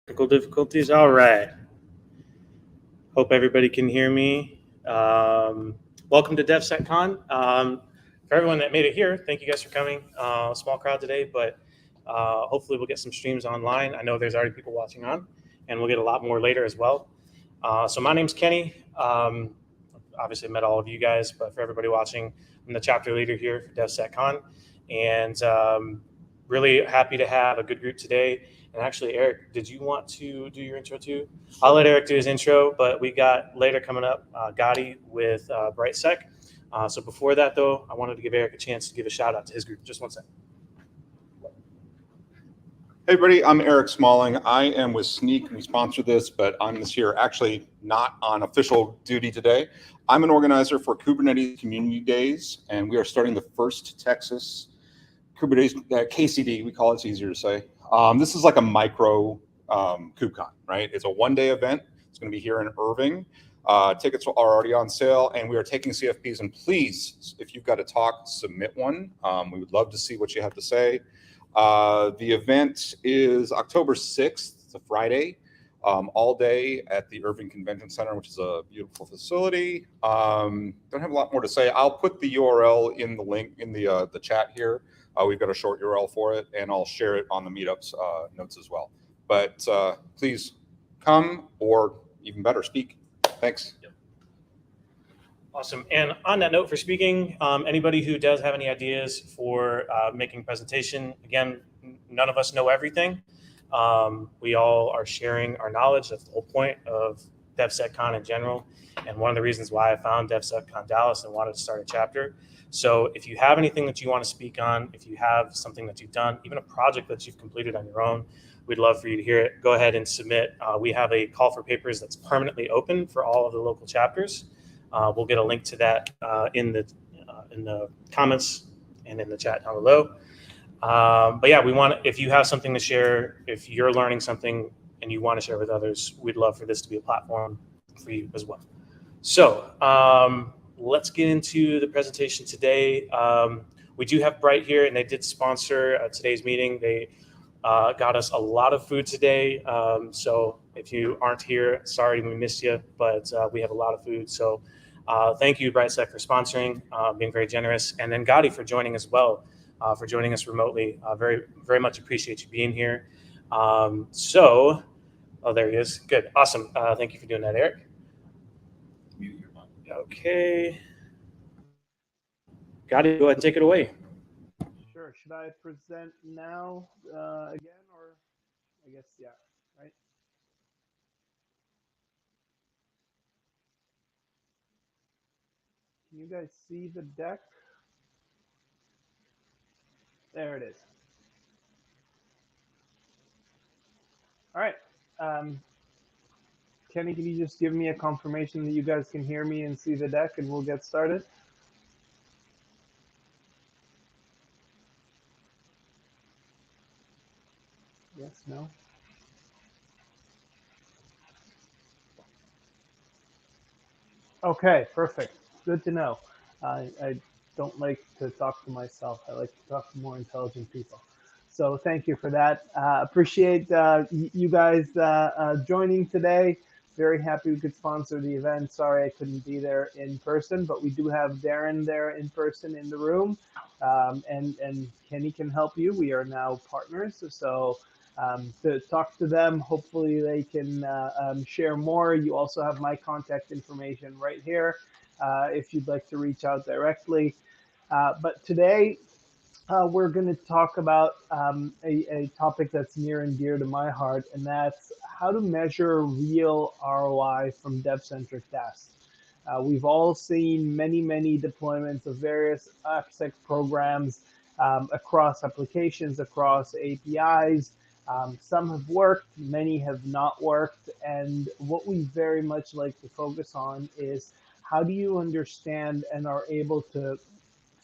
Technical difficulties. All right. Hope everybody can hear me. Welcome to DevSecCon. For everyone that made it here, thank you guys for coming. Small crowd today, but hopefully we'll get some streams online. I know there's already people watching on, and we'll get a lot more later as well. So my name's Kenny. Obviously, I met all of you guys, but for everybody watching, I'm the chapter leader here for DevSecCon, and really happy to have a good group today. And actually, Eric, did you want to do your intro too? I'll let Eric do his intro, but we got later coming up Gadi with BrightSec. So before that, though, I wanted to give Eric a chance to give a shout out to his group. Just one second. Hey everybody, I'm Eric Smalling. I am with Sneak. We sponsor this, but I'm this year actually not on official duty today. I'm an organizer for Kubernetes Community Days, and we are starting the first Texas Kubernetes KCD. We call it, it's easier to say. This is like a micro KubeCon, right? It's a one-day event. It's going to be here in Irving. Tickets are already on sale, and we are taking CFPs. And please, if you've got a talk, submit one. We would love to see what you have to say. The event is October 6th. It's a Friday, all day at the Irving Convention Center, which is a beautiful facility. Don't have a lot more to say. I'll put the URL in the link in the chat here. We've got a short URL for it, and I'll share it on the meetups notes as well. But please come, or even better, speak. Thanks. Yep. Awesome. And on that note for speaking, anybody who does have any ideas for making a presentation, again, none of us know everything. We all are sharing our knowledge. That's the whole point of DevSecCon in general. And one of the reasons why I found DevSecCon Dallas and wanted to start a chapter. So if you have anything that you want to speak on, if you have something that you've done, even a project that you've completed on your own, we'd love for you to hear it. Go ahead and submit. We have a call for papers that's permanently open for all of the local chapters. We'll get a link to that in the comments and in the chat down below. But yeah, if you have something to share, if you're learning something and you want to share with others, we'd love for this to be a platform for you as well. So let's get into the presentation today. We do have Bright here, and they did sponsor today's meeting. They got us a lot of food today. So if you aren't here, sorry we missed you, but we have a lot of food. So thank you, BrightSec, for sponsoring, being very generous. And then Gadi for joining as well, for joining us remotely. Very, very much appreciate you being here. Oh, there he is. Good. Awesome. Thank you for doing that, Eric. Okay. Gadi, go ahead and take it away. Sure. Should I present now again, or I guess, yeah, right? Can you guys see the deck? There it is. All right. Kenny, can you just give me a confirmation that you guys can hear me and see the deck, and we'll get started? Yes, no? Okay, perfect. Good to know. I don't like to talk to myself. I like to talk to more intelligent people. So thank you for that. Appreciate you guys joining today. Very happy we could sponsor the event. Sorry I couldn't be there in person, but we do have Darren there in person in the room, and Kenny can help you. We are now partners, so to talk to them, hopefully they can share more. You also have my contact information right here if you'd like to reach out directly. But today, we're going to talk about a topic that's near and dear to my heart, and that's how to measure real ROI from dev-centric tasks. We've all seen many deployments of various AppSec programs across applications, across APIs. Some have worked, many have not worked, and what we very much like to focus on is how do you understand and are able to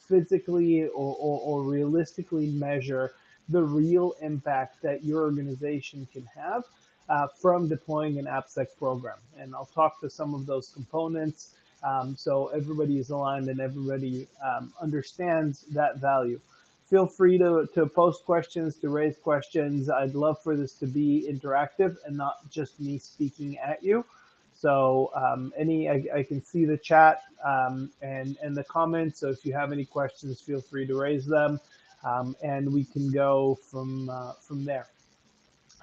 physically or realistically measure the real impact that your organization can have from deploying an AppSec program. And I'll talk to some of those components so everybody is aligned and everybody understands that value. feel free to post questions, to raise questions. I'd love for this to be interactive and not just me speaking at you. So I can see the chat and the comments. So if you have any questions, feel free to raise them, and we can go from there.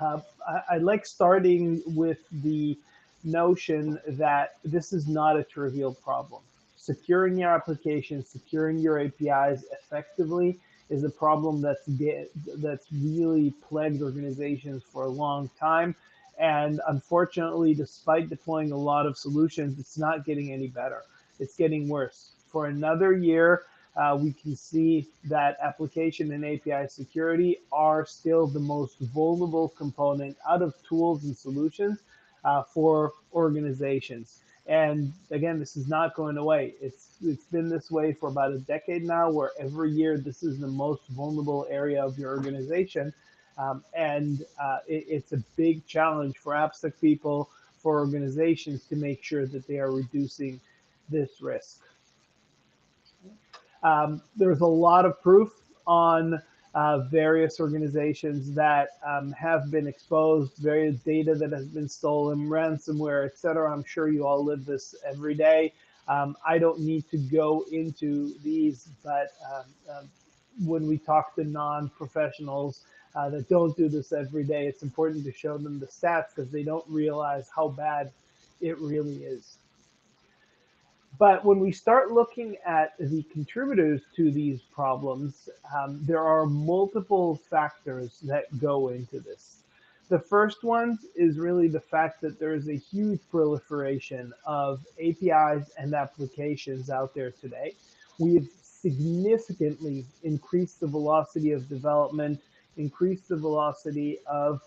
I like starting with the notion that this is not a trivial problem. Securing your application, securing your APIs effectively is a problem that's really plagued organizations for a long time. And unfortunately, despite deploying a lot of solutions, it's not getting any better. It's getting worse. For another year, we can see that application and API security are still the most vulnerable component out of tools and solutions for organizations. And again, this is not going away. It's been this way for about a decade now, where every year this is the most vulnerable area of your organization. It's a big challenge for AppSec people, for organizations, to make sure that they are reducing this risk. There's a lot of proof on various organizations that have been exposed, various data that has been stolen, ransomware, etc. I'm sure you all live this every day. I don't need to go into these, but when we talk to non-professionals that don't do this every day, it's important to show them the stats, because they don't realize how bad it really is. But when we start looking at the contributors to these problems, there are multiple factors that go into this. The first one is really the fact that there is a huge proliferation of APIs and applications out there today. We've significantly increased the velocity of development, increased the velocity of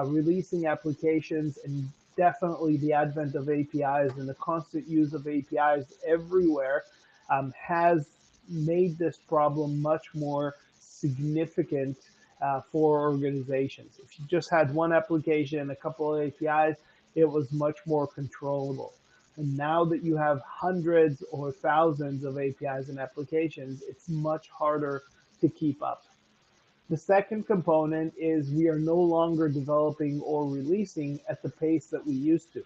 releasing applications, and definitely the advent of APIs and the constant use of APIs everywhere has made this problem much more significant for organizations. If you just had one application, a couple of APIs, it was much more controllable. And now that you have hundreds or thousands of APIs and applications, it's much harder to keep up. The second component is we are no longer developing or releasing at the pace that we used to.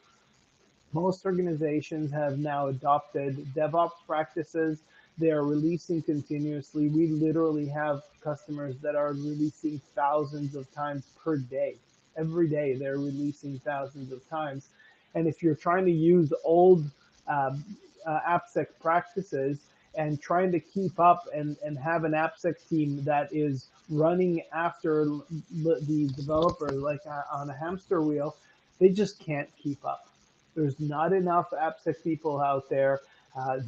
Most organizations have now adopted DevOps practices. They are releasing continuously. We literally have customers that are releasing thousands of times per day. Every day they're releasing thousands of times. And if you're trying to use old AppSec practices and trying to keep up and have an AppSec team that is running after the developer like on a hamster wheel, they just can't keep up. There's not enough AppSec people out there.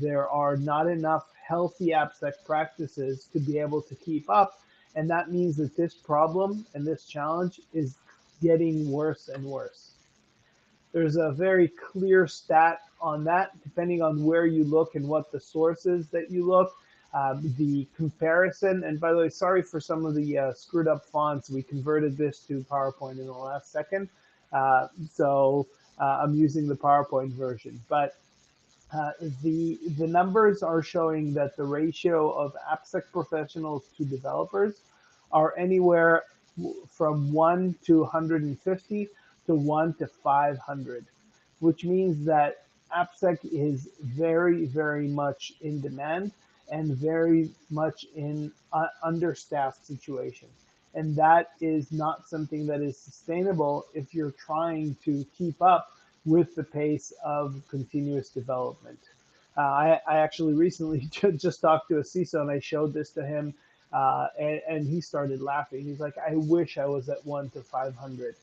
There are not enough healthy AppSec practices to be able to keep up. And that means that this problem and this challenge is getting worse and worse. There's a very clear stat on that, depending on where you look and what the source is that you look. The comparison, and by the way, sorry for some of the screwed up fonts. We converted this to PowerPoint in the last second. So I'm using the PowerPoint version. But the numbers are showing that the ratio of AppSec professionals to developers are anywhere from 1 to 150 to 1 to 500, which means that AppSec is very, very much in demand and very much in understaffed situation. And that is not something that is sustainable if you're trying to keep up with the pace of continuous development. I actually recently just talked to a CISO and I showed this to him and he started laughing. He's like, I wish I was at 1 to 500.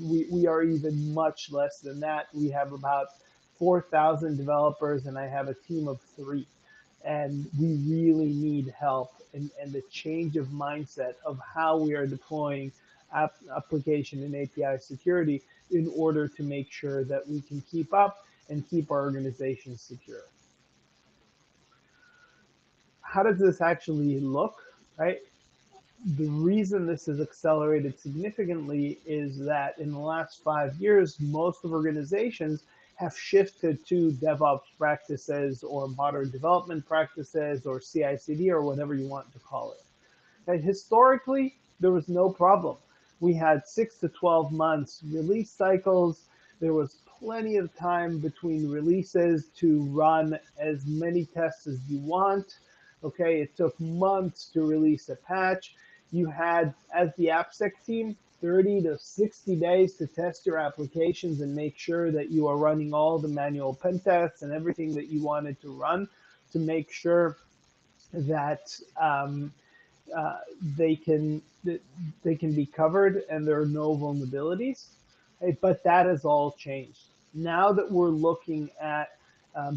We are even much less than that. We have about 4,000 developers and I have a team of 3. And we really need help and the change of mindset of how we are deploying application and API security in order to make sure that we can keep up and keep our organizations secure. How does this actually look, right? The reason this has accelerated significantly is that in the last 5 years, most of organizations have shifted to DevOps practices or modern development practices or CI/CD or whatever you want to call it. Okay? Historically, there was no problem. We had 6 to 12 months release cycles. There was plenty of time between releases to run as many tests as you want. Okay, it took months to release a patch. You had, as the AppSec team, 30 to 60 days to test your applications and make sure that you are running all the manual pen tests and everything that you wanted to run to make sure that they can be covered and there are no vulnerabilities. But that has all changed. Now that we're looking at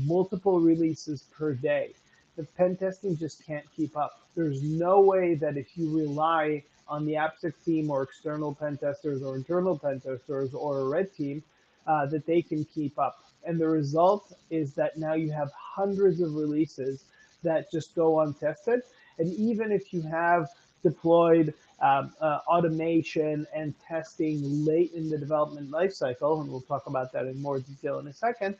multiple releases per day, the pen testing just can't keep up. There's no way that if you rely on the AppSec team or external pen testers or internal pen testers or a red team, that they can keep up. And the result is that now you have hundreds of releases that just go untested. And even if you have deployed automation and testing late in the development lifecycle, and we'll talk about that in more detail in a second,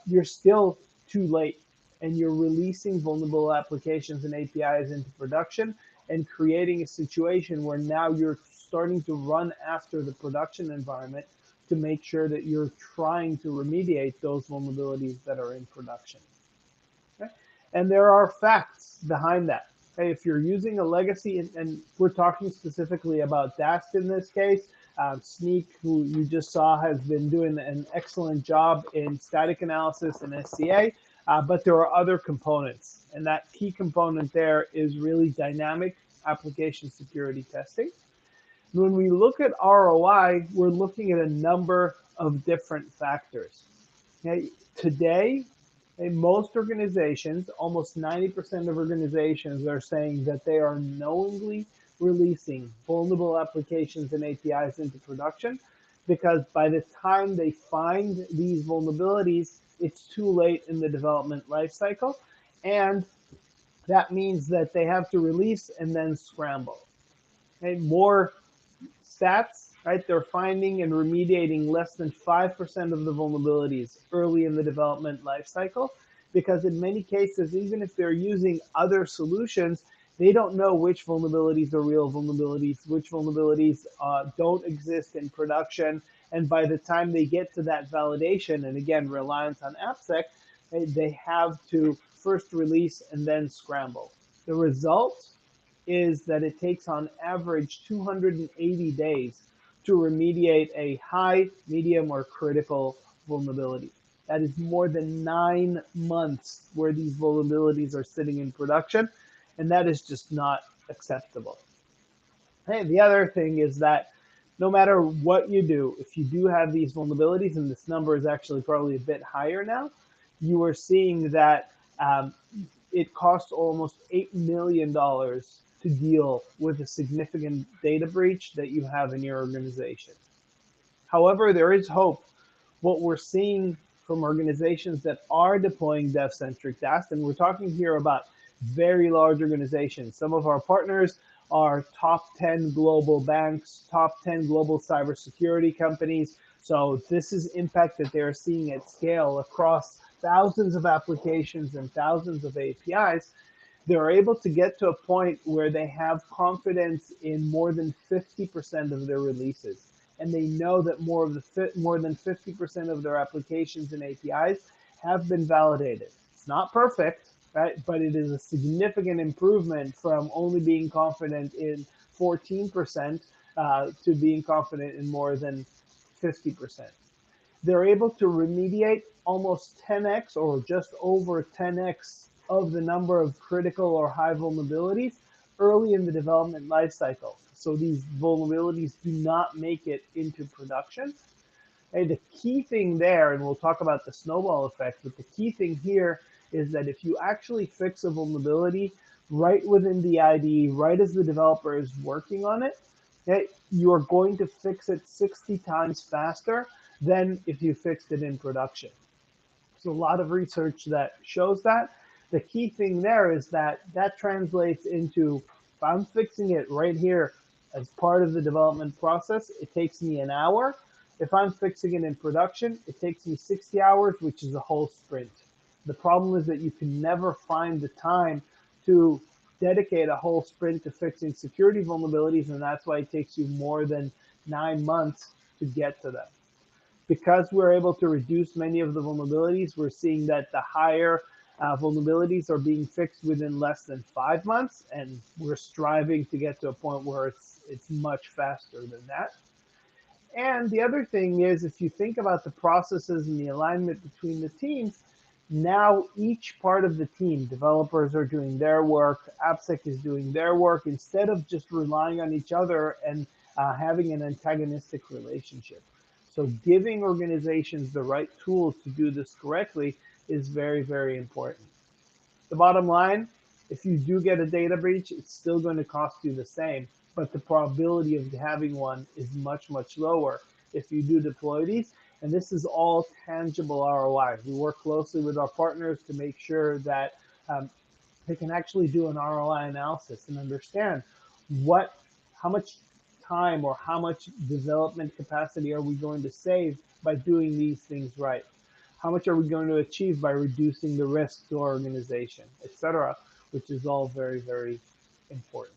you're still too late. And you're releasing vulnerable applications and APIs into production and creating a situation where now you're starting to run after the production environment to make sure that you're trying to remediate those vulnerabilities that are in production. Okay? And there are facts behind that. Okay? If you're using a legacy, and we're talking specifically about DAST in this case, Sneak, who you just saw, has been doing an excellent job in static analysis and SCA. But there are other components, and that key component there is really dynamic application security testing. When we look at ROI, we're looking at a number of different factors. Okay? Today, in most organizations, almost 90% of organizations are saying that they are knowingly releasing vulnerable applications and APIs into production, because by the time they find these vulnerabilities, it's too late in the development lifecycle, and that means that they have to release and then scramble. Okay, more stats, right? They're finding and remediating less than 5% of the vulnerabilities early in the development lifecycle, because in many cases, even if they're using other solutions, they don't know which vulnerabilities are real vulnerabilities, which vulnerabilities don't exist in production. And by the time they get to that validation, and again, reliance on AppSec, they have to first release and then scramble. The result is that it takes on average 280 days to remediate a high, medium, or critical vulnerability. That is more than 9 months where these vulnerabilities are sitting in production, and that is just not acceptable. And the other thing is that no matter what you do, if you do have these vulnerabilities, and this number is actually probably a bit higher now, you are seeing that it costs almost $8 million to deal with a significant data breach that you have in your organization. However, there is hope. What we're seeing from organizations that are deploying dev-centric DAST, and we're talking here about very large organizations. Some of our partners are top 10 global banks, top 10 global cybersecurity companies. So this is impact that they're seeing at scale across thousands of applications and thousands of APIs. They're able to get to a point where they have confidence in more than 50% of their releases. And they know that more than 50% of their applications and APIs have been validated. It's not perfect, right? But it is a significant improvement from only being confident in 14% to being confident in more than 50%. They're able to remediate almost 10x or just over 10x of the number of critical or high vulnerabilities early in the development lifecycle. So these vulnerabilities do not make it into production. And the key thing there, and we'll talk about the snowball effect, but the key thing here is that if you actually fix a vulnerability right within the IDE, right as the developer is working on it, you are going to fix it 60 times faster than if you fixed it in production. There's a lot of research that shows that. The key thing there is that that translates into, if I'm fixing it right here as part of the development process, it takes me an hour. If I'm fixing it in production, it takes me 60 hours, which is a whole sprint. The problem is that you can never find the time to dedicate a whole sprint to fixing security vulnerabilities, and that's why it takes you more than 9 months to get to them. Because we're able to reduce many of the vulnerabilities, we're seeing that the higher vulnerabilities are being fixed within less than 5 months, and we're striving to get to a point where it's much faster than that. And the other thing is, if you think about the processes and the alignment between the teams, now each part of the team, developers are doing their work, AppSec is doing their work, instead of just relying on each other and having an antagonistic relationship. So giving organizations the right tools to do this correctly is very, very important. The bottom line, if you do get a data breach, it's still going to cost you the same, but the probability of having one is much, much lower if you do deploy these. And this is all tangible ROI. We work closely with our partners to make sure that they can actually do an ROI analysis and understand how much time or how much development capacity are we going to save by doing these things right? How much are we going to achieve by reducing the risk to our organization, etc., which is all very, very important.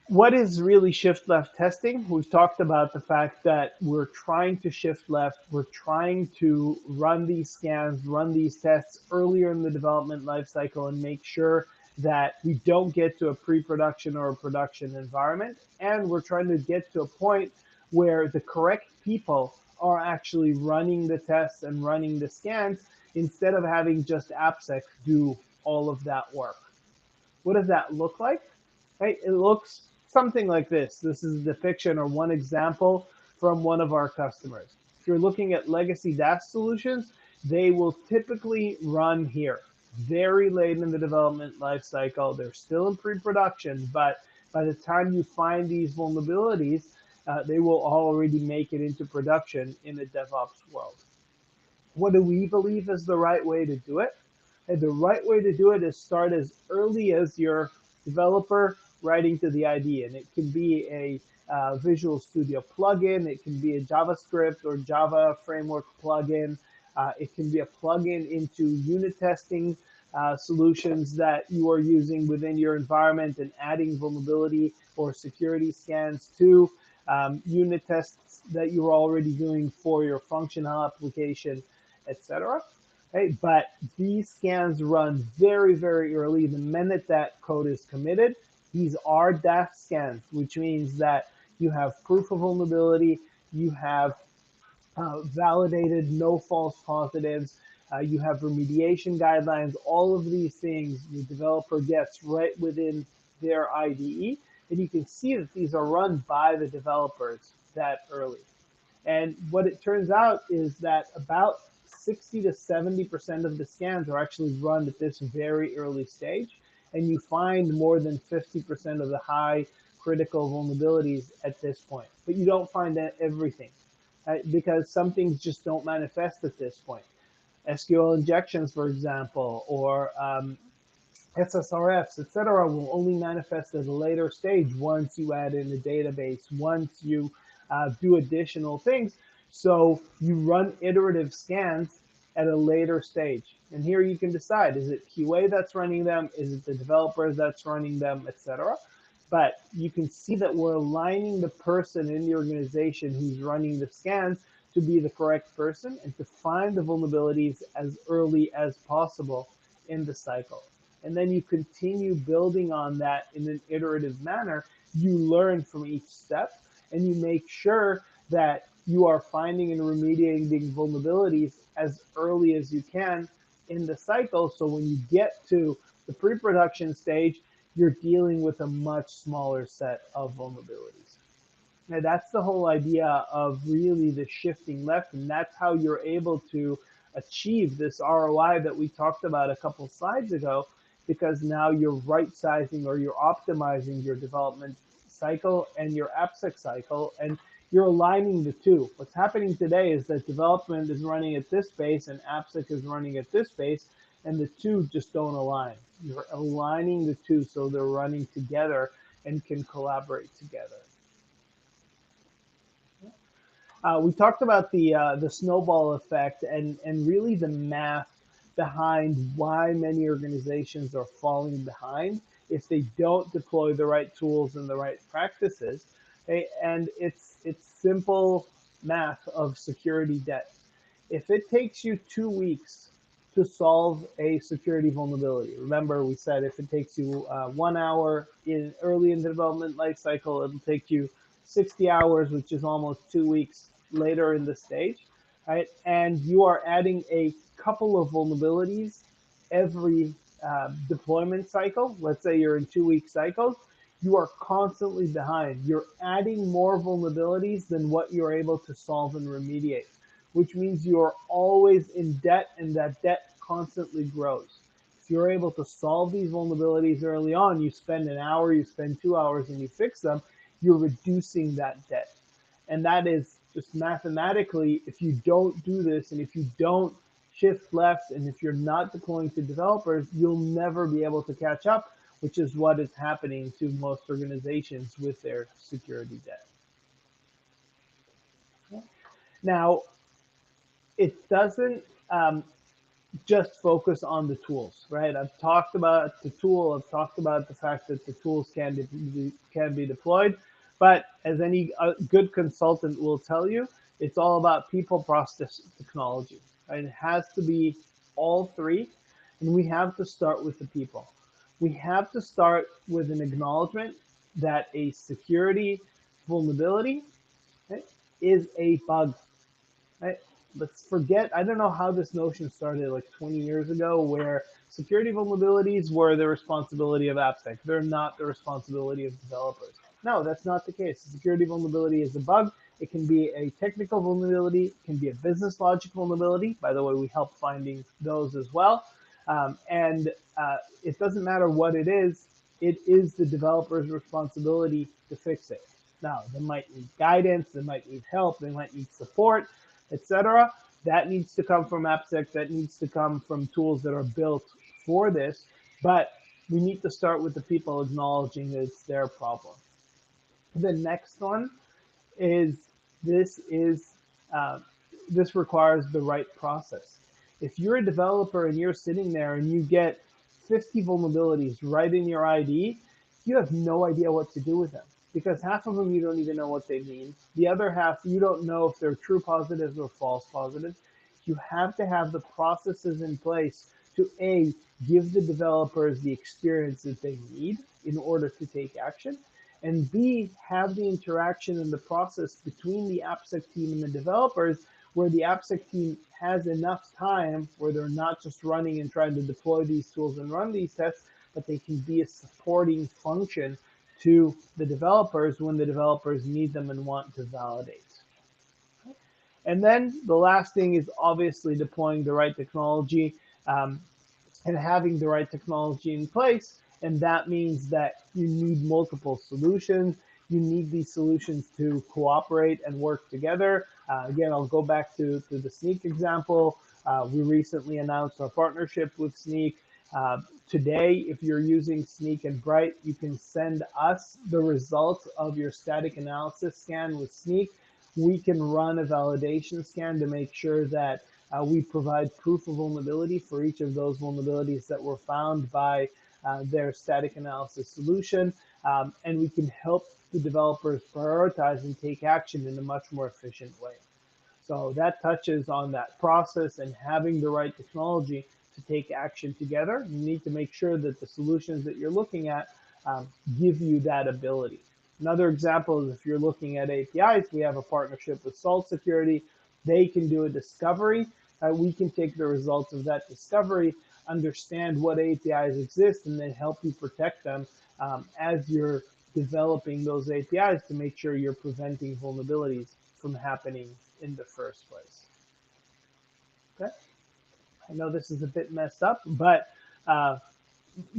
What is really shift left testing? We've talked about the fact that we're trying to shift left. We're trying to run these scans, run these tests earlier in the development lifecycle and make sure that we don't get to a pre-production or a production environment. And we're trying to get to a point where the correct people are actually running the tests and running the scans instead of having just AppSec do all of that work. What does that look like? Right? It looks something like this. This is a depiction or one example from one of our customers. If you're looking at legacy DAS solutions, they will typically run here very late in the development lifecycle. They're still in pre-production, but by the time you find these vulnerabilities, they will already make it into production in the DevOps world. What do we believe is the right way to do it? And the right way to do it is start as early as your developer writing to the IDE, and it can be a Visual Studio plugin, it can be a JavaScript or Java framework plugin, it can be a plugin into unit testing solutions that you are using within your environment and adding vulnerability or security scans to unit tests that you're already doing for your functional application, etc. Right? But these scans run very, very early. The minute that code is committed, these are DAF scans, which means that you have proof of vulnerability, you have validated no false positives, you have remediation guidelines, all of these things the developer gets right within their IDE. And you can see that these are run by the developers that early. And what it turns out is that about 60 to 70% of the scans are actually run at this very early stage. And you find more than 50% of the high critical vulnerabilities at this point. But you don't find everything, right? Because some things just don't manifest at this point. SQL injections, for example, or SSRFs, etc., will only manifest at a later stage once you add in a database, once you do additional things. So you run iterative scans at a later stage. And here you can decide, is it QA that's running them? Is it the developers that's running them, etc.? But you can see that we're aligning the person in the organization who's running the scans to be the correct person and to find the vulnerabilities as early as possible in the cycle. And then you continue building on that in an iterative manner. You learn from each step and you make sure that you are finding and remediating vulnerabilities as early as you can in the cycle. So when you get to the pre-production stage, you're dealing with a much smaller set of vulnerabilities. Now that's the whole idea of really the shifting left, and that's how you're able to achieve this ROI that we talked about a couple slides ago, because now you're right-sizing or you're optimizing your development cycle and your AppSec cycle, and you're aligning the two. What's happening today is that development is running at this pace and AppSec is running at this pace, and the two just don't align. You're aligning the two so they're running together and can collaborate together. We talked about the snowball effect and really the math behind why many organizations are falling behind if they don't deploy the right tools and the right practices. Okay? And it's simple math of security debt. If it takes you 2 weeks to solve a security vulnerability, remember we said if it takes you 1 hour early in the development lifecycle, it'll take you 60 hours, which is almost 2 weeks later in the stage, right? And you are adding a couple of vulnerabilities every deployment cycle. Let's say you're in 2 week cycles. You are constantly behind. You're adding more vulnerabilities than what you're able to solve and remediate, which means you're always in debt, and that debt constantly grows. If you're able to solve these vulnerabilities early on, you spend an hour, you spend 2 hours, and you fix them, you're reducing that debt. And that is just mathematically, if you don't do this, and if you don't shift left, and if you're not deploying to developers, you'll never be able to catch up, which is what is happening to most organizations with their security debt. Now, it doesn't just focus on the tools, right? I've talked about the tool. I've talked about the fact that the tools can be deployed, but as any good consultant will tell you, it's all about people, process, technology. Right? It has to be all three, and we have to start with the people. We have to start with an acknowledgement that a security vulnerability, right, is a bug. Right? Let's forget, I don't know how this notion started like 20 years ago, where security vulnerabilities were the responsibility of AppSec. They're not the responsibility of developers. No, that's not the case. A security vulnerability is a bug. It can be a technical vulnerability. It can be a business logic vulnerability. By the way, we help finding those as well. It doesn't matter what it is the developer's responsibility to fix it. Now, they might need guidance, they might need help, they might need support, etc. That needs to come from AppSec, that needs to come from tools that are built for this, but we need to start with the people acknowledging that it's their problem. The next one is this requires the right process. If you're a developer and you're sitting there and you get 50 vulnerabilities right in your ID, you have no idea what to do with them, because half of them you don't even know what they mean. The other half, you don't know if they're true positives or false positives. You have to have the processes in place to A, give the developers the experience that they need in order to take action, and B, have the interaction and the process between the AppSec team and the developers, where the AppSec team has enough time where they're not just running and trying to deploy these tools and run these tests, but they can be a supporting function to the developers when the developers need them and want to validate. And then the last thing is obviously deploying the right technology and having the right technology in place. And that means that you need multiple solutions. You need these solutions to cooperate and work together. Again, I'll go back to the Snyk example. We recently announced our partnership with Snyk. Today, if you're using Snyk and Bright, you can send us the results of your static analysis scan with Snyk. We can run a validation scan to make sure that we provide proof of vulnerability for each of those vulnerabilities that were found by their static analysis solution. And we can help the developers prioritize and take action in a much more efficient way. So that touches on that process and having the right technology to take action together. You need to make sure that the solutions that you're looking at give you that ability. Another example is if you're looking at APIs, we have a partnership with Salt Security. They can do a discovery. We can take the results of that discovery, understand what APIs exist, and then help you protect them as you're developing those APIs to make sure you're preventing vulnerabilities from happening in the first place. Okay. I know this is a bit messed up, but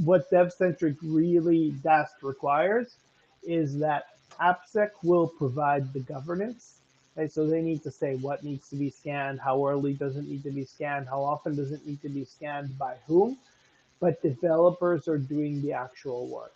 what DevCentric really DAST requires is that AppSec will provide the governance. Okay? So they need to say what needs to be scanned, how early does it need to be scanned, how often does it need to be scanned, by whom, but developers are doing the actual work.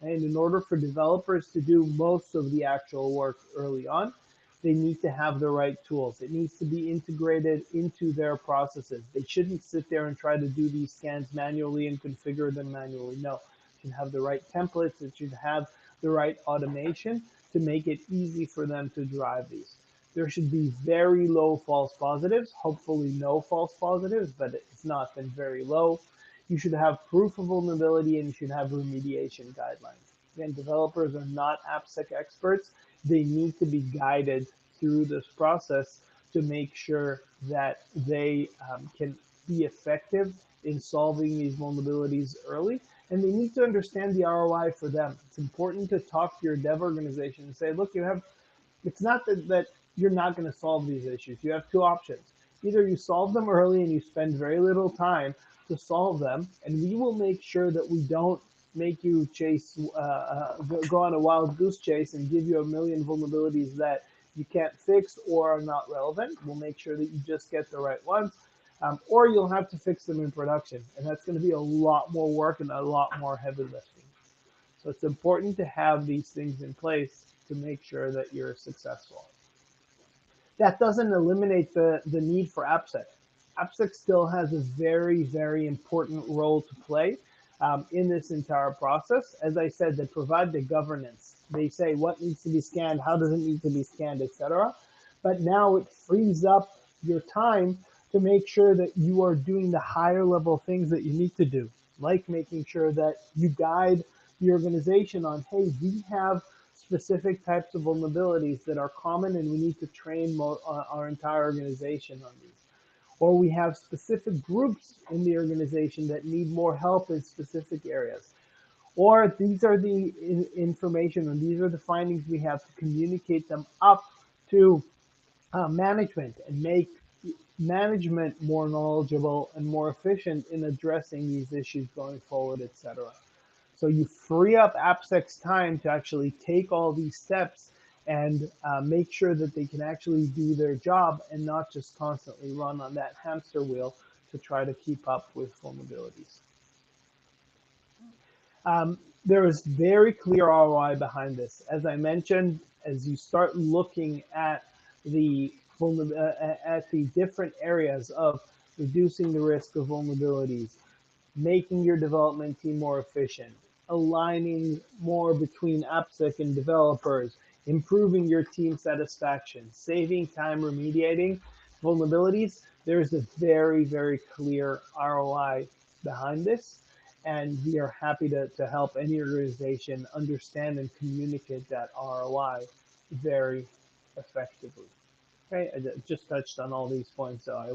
And in order for developers to do most of the actual work early on, they need to have the right tools. It needs to be integrated into their processes. They shouldn't sit there and try to do these scans manually and configure them manually. No, it should have the right templates. It should have the right automation to make it easy for them to drive these. There should be very low false positives, hopefully no false positives, but it's not been very low. You should have proof of vulnerability and you should have remediation guidelines. Again, developers are not AppSec experts. They need to be guided through this process to make sure that they can be effective in solving these vulnerabilities early. And they need to understand the ROI for them. It's important to talk to your dev organization and say, look, it's not that you're not going to solve these issues. You have two options. Either you solve them early and you spend very little time to solve them, and we will make sure that we don't make you go on a wild goose chase and give you a million vulnerabilities that you can't fix or are not relevant. We'll make sure that you just get the right ones, or you'll have to fix them in production, and that's going to be a lot more work and a lot more heavy lifting. So it's important to have these things in place to make sure that you're successful. That doesn't eliminate the need for AppSec. AppSec still has a very, very important role to play in this entire process. As I said, they provide the governance. They say what needs to be scanned, how does it need to be scanned, etc. But now it frees up your time to make sure that you are doing the higher level things that you need to do, like making sure that you guide the organization on, hey, we have specific types of vulnerabilities that are common and we need to train our entire organization on these. Or we have specific groups in the organization that need more help in specific areas. Or these are the information and these are the findings we have to communicate them up to management and make management more knowledgeable and more efficient in addressing these issues going forward, etc. So you free up AppSec's time to actually take all these steps and make sure that they can actually do their job and not just constantly run on that hamster wheel to try to keep up with vulnerabilities. There is very clear ROI behind this. As I mentioned, as you start looking at the different areas of reducing the risk of vulnerabilities, making your development team more efficient, aligning more between AppSec and developers, improving your team satisfaction, saving time remediating vulnerabilities, there's a very, very clear ROI behind this. And we are happy to help any organization understand and communicate that ROI very effectively. Okay, I just touched on all these points, so I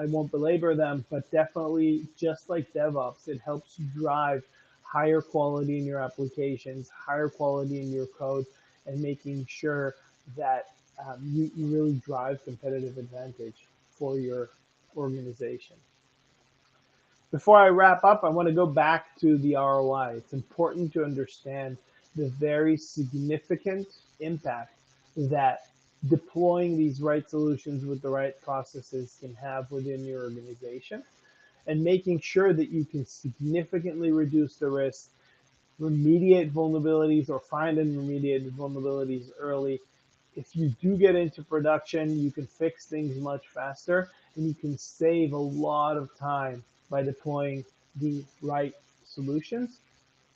won't belabor them, but definitely, just like DevOps, it helps drive higher quality in your applications, higher quality in your code, and making sure that you really drive competitive advantage for your organization. Before I wrap up, I want to go back to the ROI. It's important to understand the very significant impact that deploying these right solutions with the right processes can have within your organization, and making sure that you can significantly reduce the risk, remediate vulnerabilities or find and remediate vulnerabilities early. If you do get into production, you can fix things much faster and you can save a lot of time by deploying the right solutions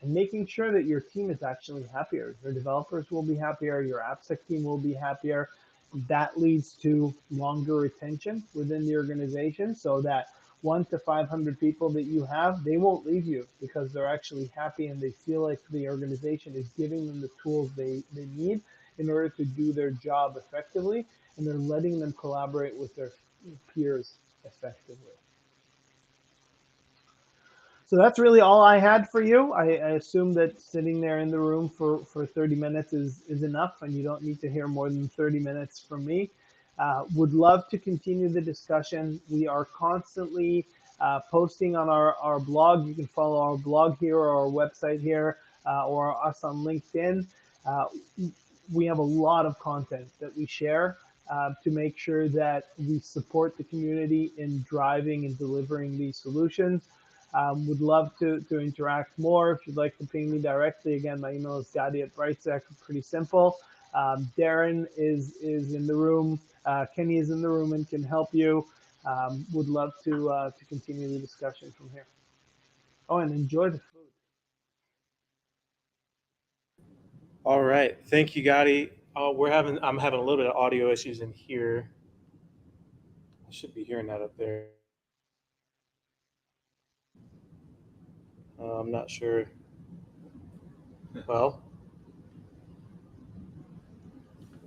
and making sure that your team is actually happier. Your developers will be happier, your AppSec team will be happier. That leads to longer retention within the organization, so that 1 to 500 people that you have, they won't leave you because they're actually happy and they feel like the organization is giving them the tools they need in order to do their job effectively, and they're letting them collaborate with their peers effectively. So that's really all I had for you. I assume that sitting there in the room for 30 minutes is enough, and you don't need to hear more than 30 minutes from me. Would love to continue the discussion. We are constantly posting on our blog. You can follow our blog here or our website here or us on LinkedIn. We have a lot of content that we share to make sure that we support the community in driving and delivering these solutions. Would love to interact more. If you'd like to ping me directly, again, my email is Gadi@BrightSec. Pretty simple. Darren is in the room. Kenny is in the room and can help you. Would love to continue the discussion from here. Oh, and enjoy the food. All right. Thank you, Gadi. I'm having a little bit of audio issues in here. I should be hearing that up there. I'm not sure. Well,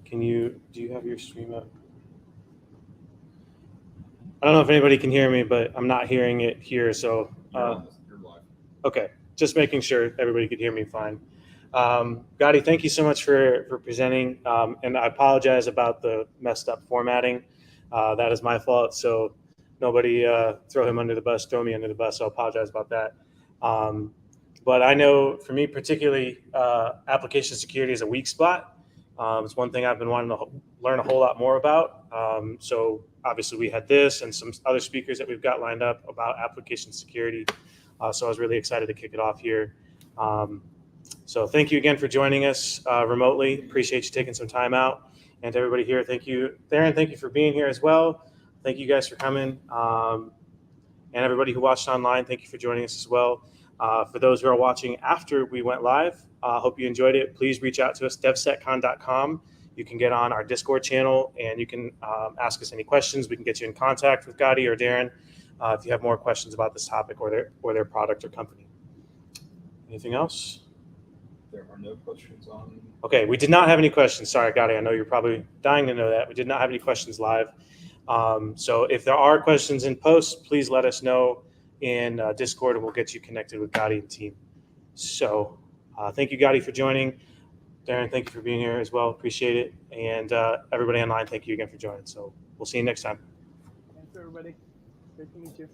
do you have your stream up? I don't know if anybody can hear me, but I'm not hearing it here. So, You're live. okay, just making sure everybody could hear me fine. Gadi, thank you so much for presenting. And I apologize about the messed up formatting. That is my fault. So nobody throw him under the bus, throw me under the bus. So I apologize about that. But I know for me particularly, application security is a weak spot. It's one thing I've been wanting to learn a whole lot more about. So obviously we had this and some other speakers that we've got lined up about application security. So I was really excited to kick it off here. So thank you again for joining us remotely. Appreciate you taking some time out. And to everybody here, thank you. Darren, thank you for being here as well. Thank you guys for coming. And everybody who watched online, thank you for joining us as well. For those who are watching after we went live, hope you enjoyed it. Please reach out to us, DevSecCon.com. You can get on our Discord channel and you can ask us any questions. We can get you in contact with Gadi or Darren if you have more questions about this topic or their product or company. Anything else? There are no questions on. Okay, we did not have any questions. Sorry, Gadi, I know you're probably dying to know that. We did not have any questions live. So if there are questions in post, please let us know in Discord and we'll get you connected with Gadi and team. So thank you, Gadi, for joining. Darren, thank you for being here as well. Appreciate it. And everybody online, thank you again for joining. So we'll see you next time. Thanks, everybody. Great to meet you.